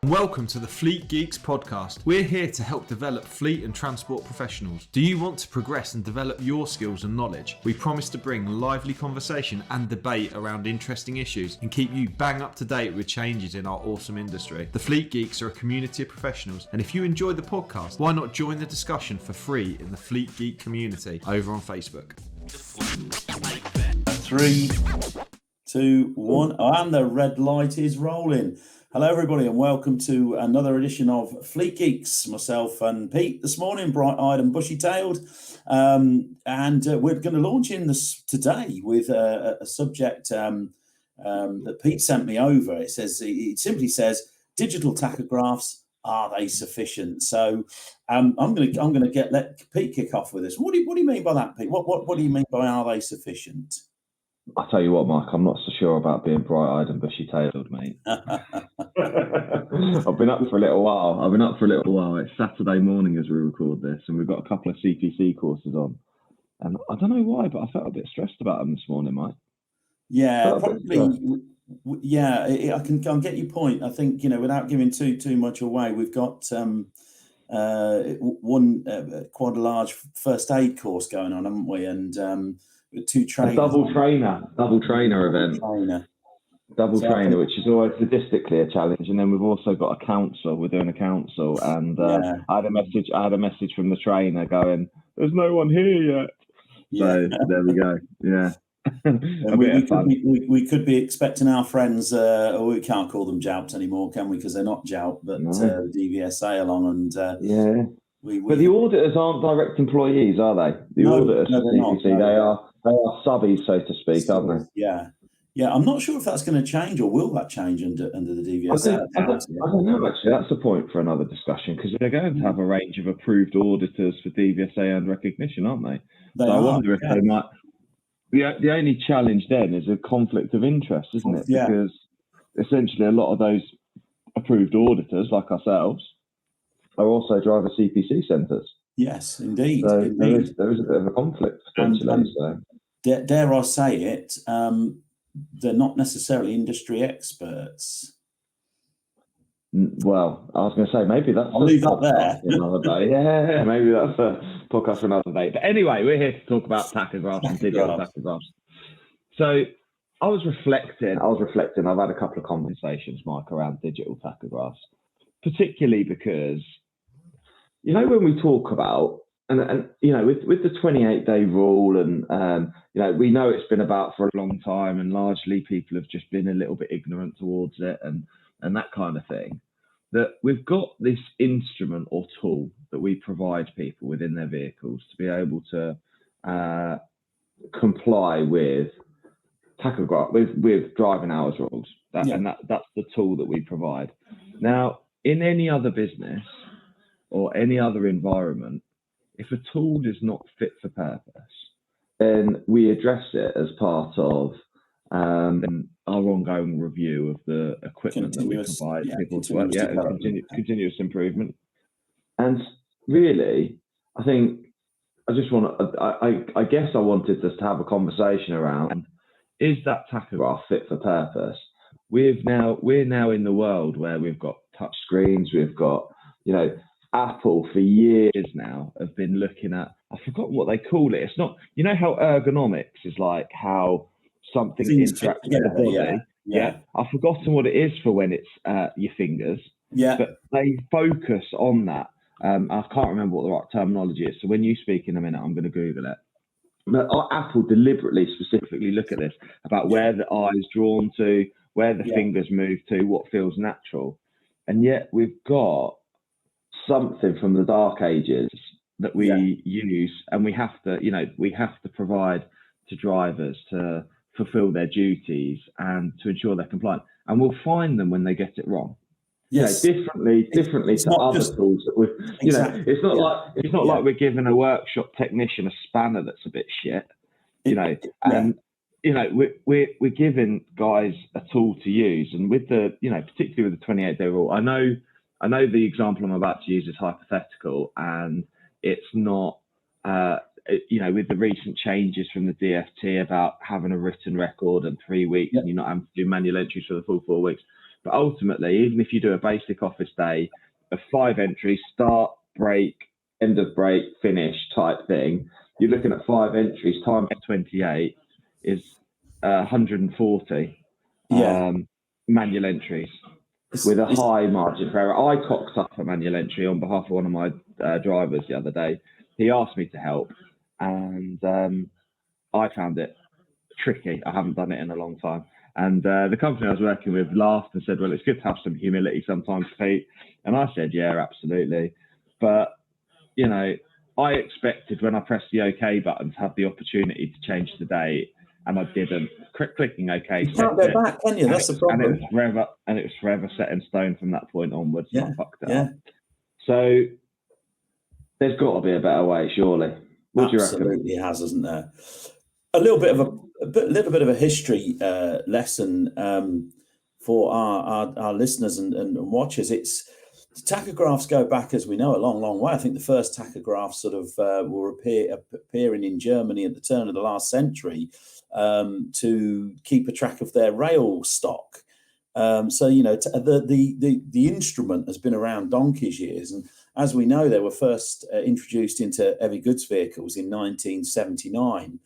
Welcome to the Fleet Geeks podcast. We're here to help develop fleet and transport professionals. Do you want to progress and develop your skills and knowledge? We promise to bring lively conversation and debate around interesting issues and keep you bang up to date with changes in our awesome industry. The Fleet Geeks are a community of professionals, and if you enjoy the podcast, why not join the discussion for free in the Fleet Geek community over on Facebook? 3, 2, 1, and the red light is rolling. Hello, everybody, and welcome to another edition of Fleet Geeks. Myself and Pete this morning, bright-eyed and bushy-tailed, and we're going to launch in this today with a subject that Pete sent me over. It simply says, "Digital tachographs, are they sufficient?" So I'm going to let Pete kick off with this. What do you mean by that, Pete? What do you mean by are they sufficient? I'll tell you what, Mark, I'm not so sure about being bright-eyed and bushy-tailed, mate. I've been up for a little while. It's Saturday morning as we record this, and we've got a couple of CPC courses on. And I don't know why, but I felt a bit stressed about them this morning, mate. Yeah, probably. Yeah, I can get your point. I think, without giving too much away, we've got one quite a large first aid course going on, haven't we? And with 2 trainers. A double trainer event. Double trainer, which is always logistically a challenge. And then we've also got a council. We're doing a council, and I had a message from the trainer going, "There's no one here yet." So there we go. Yeah. we could be expecting our friends, we can't call them jouts anymore, can we? Because they're not jout, but DVSA along, and but the auditors aren't direct employees, are they? The auditors, no, they're not. They are subbies, so to speak, aren't they? Yeah. I'm not sure if that's going to change, or will that change under the DVSA? I don't know, actually. That's a point for another discussion, because they're going to have a range of approved auditors for DVSA and recognition, aren't they? I wonder if they might. The only challenge then is a conflict of interest, isn't it? Yeah. Because essentially a lot of those approved auditors, like ourselves, are also driver CPC centres. Yes, indeed. So indeed. There is a bit of a conflict potentially. Dare I say it, they're not necessarily industry experts. Well, I was going to say maybe that's. I'll leave that there. Another day. Yeah, maybe that's a podcast for another day. But anyway, we're here to talk about tachographs and digital tachographs. So I was reflecting. I've had a couple of conversations, Mike, around digital tachographs, particularly because, when we talk about and with the 28-day rule, and we know it's been about for a long time, and largely people have just been a little bit ignorant towards it, and that kind of thing, that we've got this instrument or tool that we provide people within their vehicles to be able to comply with tachograph, with driving hours rules. And that's the tool that we provide. Now, in any other business or any other environment, if a tool is not fit for purpose, then we address it as part of our ongoing review of the equipment that we provide people to work. Continuous improvement. And really, I think I guess I wanted us to have a conversation around, is that tachograph fit for purpose? We're now in the world where we've got touch screens, we've got, Apple for years now have been looking at, I've forgotten what they call it. It's not, how ergonomics is like how something interacts with the body. Yeah. I've forgotten what it is for when it's your fingers. Yeah. But they focus on that. I can't remember what the right terminology is. So when you speak in a minute, I'm going to Google it. But Apple deliberately, specifically look at this, about where the eye is drawn to, where the fingers move to, what feels natural. And yet we've got something from the dark ages that we use, and we have to provide to drivers to fulfill their duties and to ensure they're compliant. And we'll find them when they get it wrong. Yes, differently to other tools that we've. It's not like we're giving a workshop technician a spanner that's a bit shit. We're giving guys a tool to use, and with the particularly with the 28-day rule, I know the example I'm about to use is hypothetical, and it's not. With the recent changes from the DFT about having a written record and 3 weeks, and you're not having to do manual entries for the full 4 weeks. But ultimately, even if you do a basic office day of 5 entries, start, break, end of break, finish type thing, you're looking at 5 entries times 28 is 140 manual entries with a high margin for error. I cocked up a manual entry on behalf of one of my drivers the other day. He asked me to help, and I found it tricky. I haven't done it in a long time. And the company I was working with laughed and said, well, it's good to have some humility sometimes, Pete. And I said, yeah, absolutely. But, you know, I expected when I pressed the OK button to have the opportunity to change the date, and I didn't. Clicking OK. You can't go back, can you? That's the problem. And it was forever set in stone from that point onwards. Yeah, and I fucked it up. So there's got to be a better way, surely. What do you reckon? Absolutely has, isn't there? A little bit of a history lesson for our listeners and watchers. It's tachographs go back, as we know, a long, long way. I think the first tachographs sort of were appearing in Germany at the turn of the last century to keep a track of their rail stock. So, you know, the instrument has been around donkey's years. And as we know, they were first introduced into heavy goods vehicles in 1979.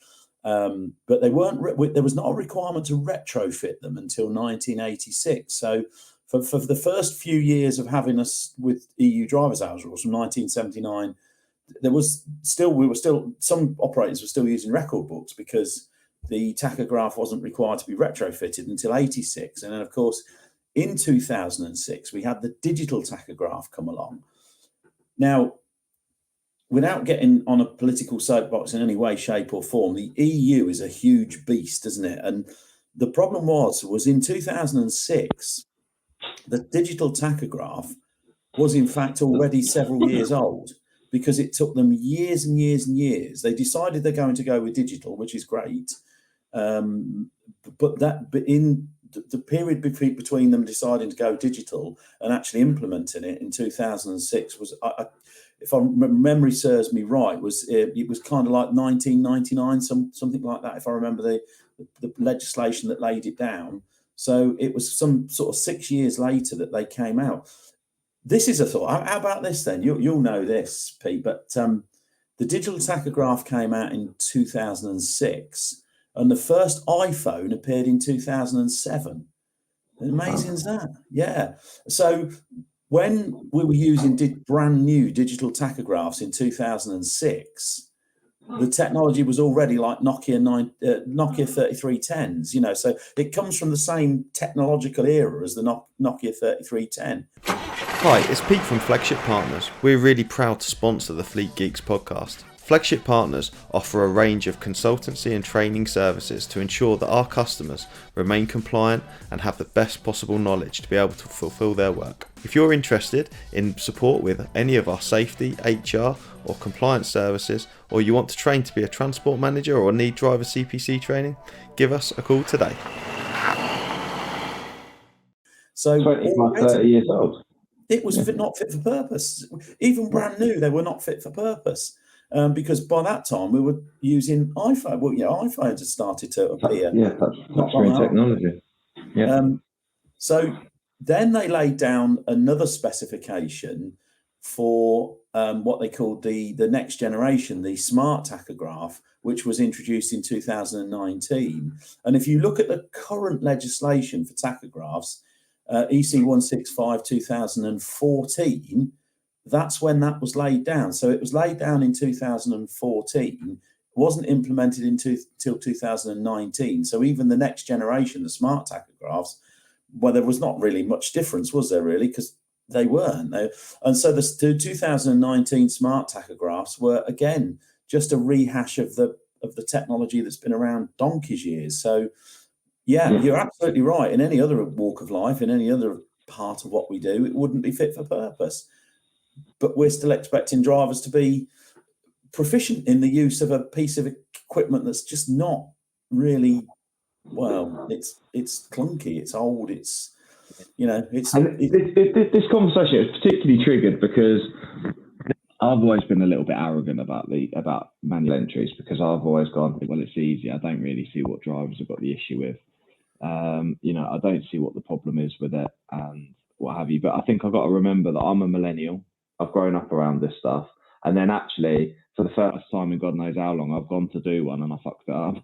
But they weren't. There was not a requirement to retrofit them until 1986. So, for the first few years of having us with EU driver's hours rules from 1979, some operators were still using record books because the tachograph wasn't required to be retrofitted until 86. And then, of course, in 2006, we had the digital tachograph come along. Now, without getting on a political soapbox in any way, shape or form, the EU is a huge beast, isn't it? And the problem was in 2006, the digital tachograph was in fact already several years old, because it took them years and years and years. They decided they're going to go with digital, which is great. But in the period between them deciding to go digital and actually implementing it in 2006 was, if memory serves me right, it was kind of like 1999, something like that, if I remember the legislation that laid it down. So it was some sort of 6 years later that they came out. This is a thought. How about this then? You'll know this, Pete, but the digital tachograph came out in 2006, and the first iPhone appeared in 2007. Amazing as that. Yeah. So when we were using brand new digital tachographs in 2006, the technology was already like Nokia 3310s, you know, so it comes from the same technological era as the Nokia 3310. Hi, it's Pete from Flagship Partners. We're really proud to sponsor the Fleet Geeks podcast. Flagship Partners offer a range of consultancy and training services to ensure that our customers remain compliant and have the best possible knowledge to be able to fulfill their work. If you're interested in support with any of our safety, HR or compliance services, or you want to train to be a transport manager or need driver CPC training, give us a call today. So 30 years old. It was not fit for purpose. Even brand new, they were not fit for purpose. Because by that time we were using iPhone. Well, yeah, iPhones had started to appear. Touchscreen technology. Yeah. So then they laid down another specification for what they called the next generation, the smart tachograph, which was introduced in 2019. And if you look at the current legislation for tachographs, EC 165 2014. That's when that was laid down. So it was laid down in 2014, wasn't implemented until 2019. So even the next generation, the smart tachographs, well, there was not really much difference, was there really? Because they weren't. And so the 2019 smart tachographs were, again, just a rehash of the technology that's been around donkey's years. So, yeah, you're absolutely right. In any other walk of life, in any other part of what we do, it wouldn't be fit for purpose. But we're still expecting drivers to be proficient in the use of a piece of equipment that's just not really, well, it's clunky, it's old, it's, you know, it's... And this conversation is particularly triggered because I've always been a little bit arrogant about manual entries, because I've always gone, well, it's easy. I don't really see what drivers have got the issue with. I don't see what the problem is with it and what have you. But I think I've got to remember that I'm a millennial. I've grown up around this stuff. And then actually, for the first time in God knows how long, I've gone to do one and I fucked it up.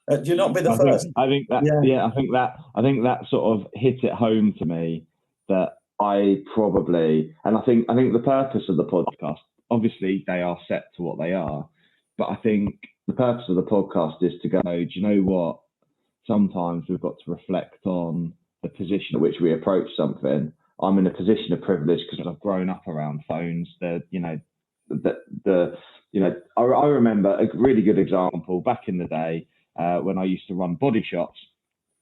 Do you not be the first? I think that sort of hit it home to me that I probably, and I think the purpose of the podcast, obviously they are set to what they are, but I think the purpose of the podcast is to go, do you know what? Sometimes we've got to reflect on the position at which we approach something. I'm in a position of privilege because I've grown up around phones. I remember a really good example back in the day when I used to run body shops.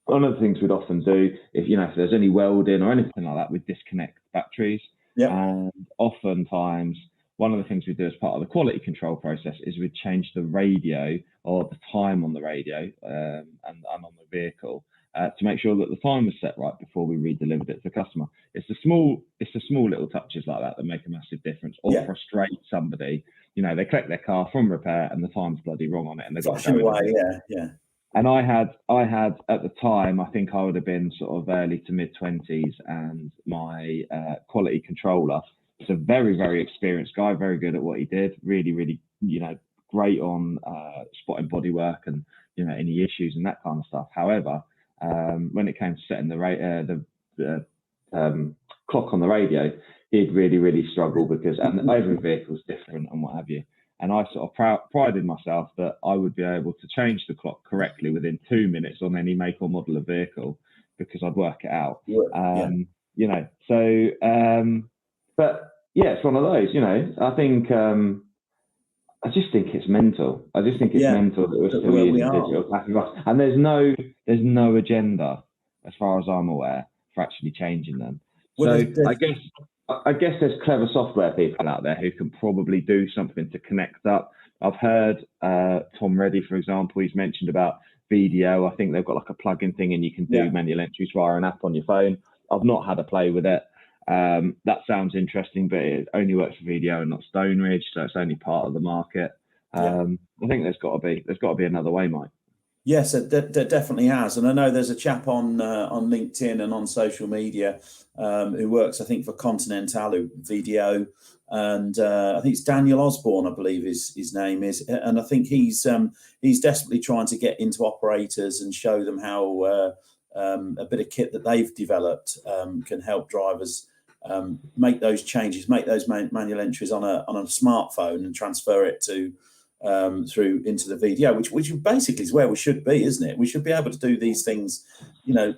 One of the things we'd often do, if there's any welding or anything like that, we'd disconnect batteries. Yeah. And oftentimes, one of the things we do as part of the quality control process is we'd change the radio or the time on the radio and on the vehicle to make sure that the time was set right before we re-delivered it to the customer. It's the small little touches like that make a massive difference or frustrate somebody. They collect their car from repair and the time's bloody wrong on it and they've got to go away. Yeah. And I had at the time, I think I would have been sort of early to mid 20s, and my quality controller was a very, very experienced guy, very good at what he did, really, really, great on spotting bodywork and any issues and that kind of stuff. However, when it came to setting the clock on the radio, he'd really, really struggle because every vehicle's different and what have you. And I sort of prided myself that I would be able to change the clock correctly within 2 minutes on any make or model of vehicle because I'd work it out. But yeah, it's one of those, I think, I just think it's mental. I just think it's mental that we're still using digital tachographs. And there's no agenda, as far as I'm aware, for actually changing them. So I guess there's clever software people out there who can probably do something to connect up. I've heard Tom Reddy, for example, he's mentioned about VDO. I think they've got like a plug-in thing and you can do manual entries via an app on your phone. I've not had a play with it. That sounds interesting, but it only works for VDO and not Stone Ridge, so it's only part of the market. I think there's got to be another way, Mike. Yes, there definitely has, and I know there's a chap on LinkedIn and on social media who works, I think, for Continental VDO, and I think it's Daniel Osborne, I believe his name is, and I think he's desperately trying to get into operators and show them how a bit of kit that they've developed can help drivers make those changes, make those manual entries on a smartphone and transfer it to through into the VDO, which basically is where we should be, isn't it? We should be able to do these things.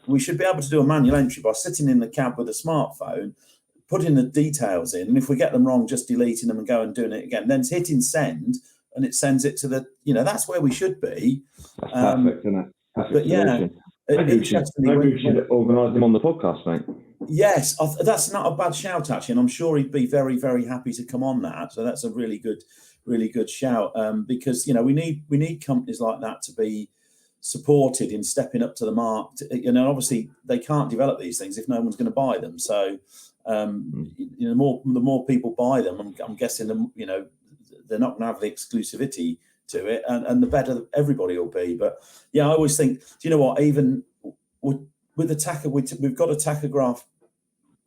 We should be able to do a manual entry by sitting in the cab with a smartphone, putting the details in, and if we get them wrong, just deleting them and go and doing it again. Then it's hitting send, and it sends it to the. That's where we should be. That's perfect, isn't it? Perfect but solution. Maybe we should organise him on the podcast, mate. Yes, that's not a bad shout actually, and I'm sure he'd be very, very happy to come on that. So that's a really good shout, because we need companies like that to be supported in stepping up to the mark. Obviously they can't develop these things if no one's going to buy them. So the more people buy them, I'm guessing they're not going to have the exclusivity to it, and the better everybody will be. But yeah, I always think, do you know what? Even with the we've got a tachograph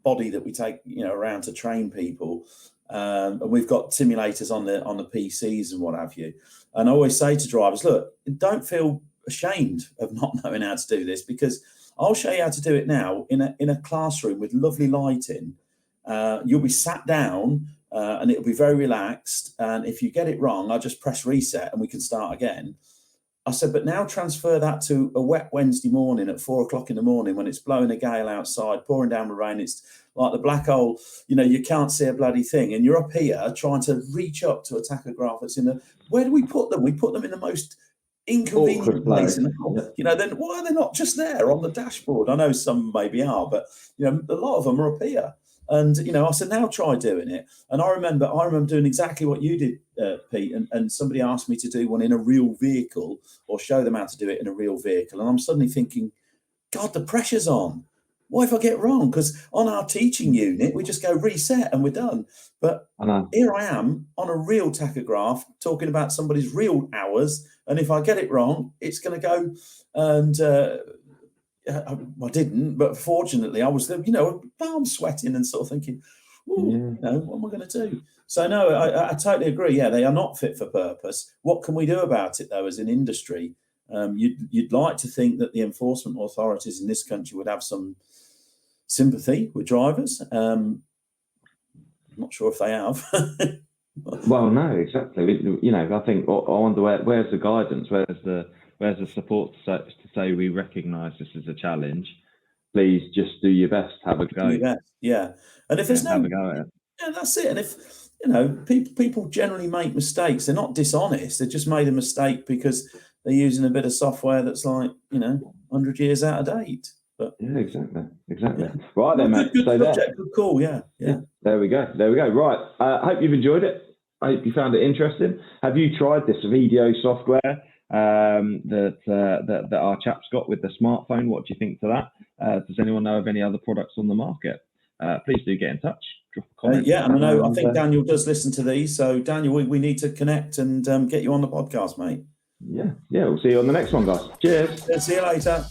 body that we take around to train people. And we've got simulators on the PCs and what have you. And I always say to drivers, look, don't feel ashamed of not knowing how to do this, because I'll show you how to do it now in a classroom with lovely lighting. You'll be sat down and it'll be very relaxed. And if you get it wrong, I'll just press reset and we can start again. I said, but now transfer that to a wet Wednesday morning at 4 o'clock in the morning when it's blowing a gale outside, pouring down the rain. It's like the black hole, you can't see a bloody thing. And you're up here trying to reach up to a tachograph that's where do we put them? We put them in the most inconvenient place. Then why are they not just there on the dashboard? I know some maybe are, but, a lot of them are up here. And, I said, now try doing it. And I remember doing exactly what you did, Pete, and somebody asked me to do one in a real vehicle or show them how to do it in a real vehicle. And I'm suddenly thinking, God, the pressure's on. What if I get wrong? Because on our teaching unit, we just go reset and we're done. But here I am on a real tachograph talking about somebody's real hours. And if I get it wrong, it's going to go and... I didn't, but fortunately I was, I'm sweating and sort of thinking, what am I going to do? So no, I totally agree. Yeah, they are not fit for purpose. What can we do about it though, as an industry? You'd like to think that the enforcement authorities in this country would have some sympathy with drivers. I'm not sure if they have. Well, no, exactly. I think I wonder where's the guidance, where's the support to say we recognise this as a challenge. Please just do your best. Have a go. Do your best, yeah. And if there's have a go at it. Yeah, that's it. And if people generally make mistakes, they're not dishonest. They just made a mistake because they're using a bit of software that's 100 years out of date. But yeah, exactly. Yeah. Right then, mate. Good subject. Good call. Yeah. There we go. Right. I hope you've enjoyed it. I hope you found it interesting. Have you tried this video software that our chap's got with the smartphone? What do you think to that? Does anyone know of any other products on the market? Please do get in touch. Drop a comment. I think Daniel does listen to these. So Daniel, we need to connect and get you on the podcast, mate. Yeah. We'll see you on the next one, guys. Cheers. See you later.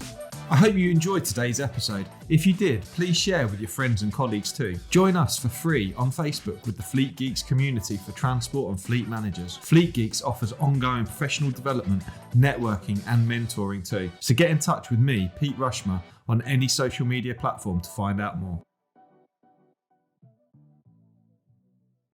I hope you enjoyed today's episode. If you did, please share with your friends and colleagues too. Join us for free on Facebook with the Fleet Geeks community for transport and fleet managers. Fleet Geeks offers ongoing professional development, networking and mentoring too. So get in touch with me, Pete Rushmer, on any social media platform to find out more.